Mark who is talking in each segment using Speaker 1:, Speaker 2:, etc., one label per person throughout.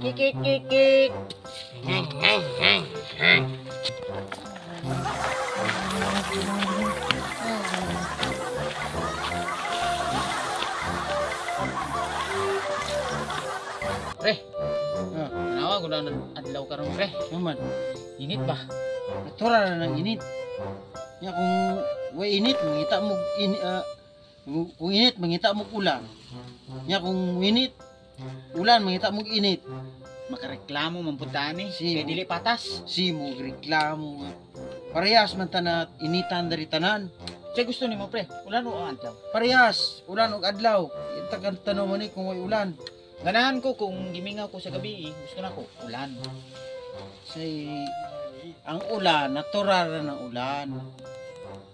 Speaker 1: Kik kik kik. Pre, kenapa guna adlaw karon pre?
Speaker 2: Naman,
Speaker 1: Init ba?
Speaker 2: natural na ng init. Ya kung way init, mangita mo kung init, mangita mo ulan. Ya kung init, ulan, mangita mo init.
Speaker 1: Makareklamo man punta ni.
Speaker 2: Si-
Speaker 1: Kay dili patas.
Speaker 2: Si mo reklamo nga. Parehas man tanat initan dari tanan.
Speaker 1: Say gusto nimo pre, ulan o adlaw?
Speaker 2: Parehas, ulan ug adlaw. Ita kan tanong mo ni kung way ulan.
Speaker 1: Ganahan ko kung gimingaw ko sa gabi, gusto na ko ulan.
Speaker 2: Say ang ulan, natural na ng ulan.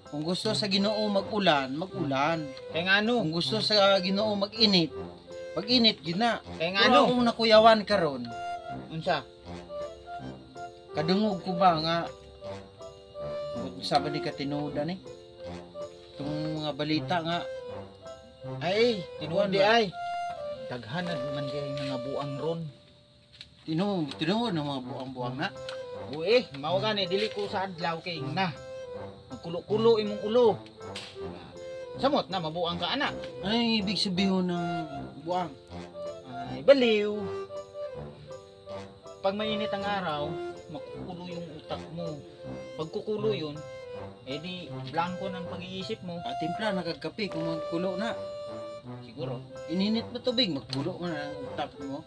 Speaker 2: Kung gusto sa Ginoo mag-ulan, mag-ulan.
Speaker 1: Kay ngano?
Speaker 2: Kung gusto sa Ginoo mag-init, mag-init gyud na.
Speaker 1: Kay
Speaker 2: Pero
Speaker 1: ngano?
Speaker 2: akong nakuyawan karon,
Speaker 1: Unsa?
Speaker 2: kadungog ko ba nga sabi ni katinuda ni. Itong mga balita nga
Speaker 1: Ay, tinuod di
Speaker 2: Kuwan ba?
Speaker 1: ay. Daghan na man di ay nga buang ron.
Speaker 2: tinuod ng mga buang-buang na.
Speaker 1: Uy, mao gani dili ko sa adlaw kay na. Magkulo-kulo imong ulo. Samot na mabuang ka ana.
Speaker 2: Ano yung ibig sabihin ng buang?
Speaker 1: Ay, baliw. Pag mainit ang araw, makukulo yung utak mo. Pag kukulo yun, edi blanco ng pag-iisip mo.
Speaker 2: Timpla nagkakape kung magkulo na.
Speaker 1: Siguro.
Speaker 2: Ininit mo tubig, magkulo mo na ang utak mo.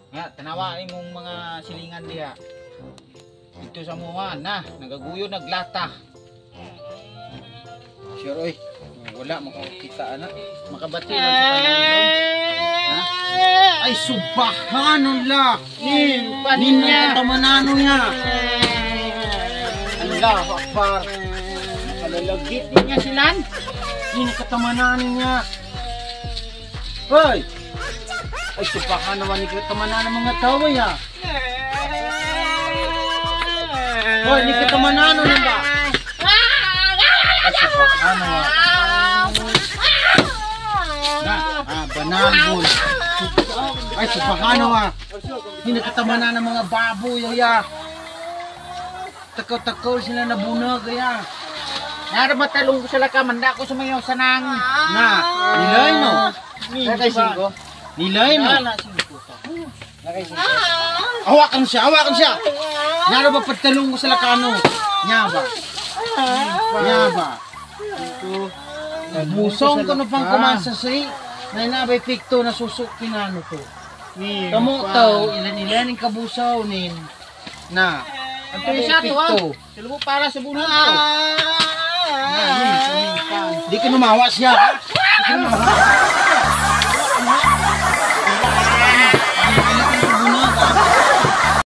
Speaker 1: Nga, tanawa imong mga silingan diha. Dito sa muha na, nagaguyo naglata.
Speaker 2: Sure oy, wala makakita ana.
Speaker 1: Makabati lang sa panahon.
Speaker 2: Ha? Ay subhanallah. Nin
Speaker 1: Ninya.
Speaker 2: katamanano niya.
Speaker 1: Allahu Akbar. Nakalalagit din niya silan.
Speaker 2: Nin katamanano niya. Hoy. Ay subhanallah naman ni katamanan ng mga tao ya. Hoy, ni katamanano niya ba? Ay subhanallah. Banabol. Ay subhanallah. Hindi katamanan ng mga baboy ya. Takaw-takaw sila nabunag ya.
Speaker 1: Nara matalong ko sa laka, manda ko sumayaw sa nang.
Speaker 2: Na, nilay no. Nakay singko. Nilay no. Hawakan siya, hawakan siya. Nara ba pagtalong ko sa lakano? Nya ba? Nya ba? Busong ko na pang kumansa si na inabay pikto na susuk pinano to. Kamu tao, ilan-ilan yung kabusaw nin. Na,
Speaker 1: Ang siya to ha. Silubo para sa bunang to.
Speaker 2: Di ka numawa siya. Di ka numawa.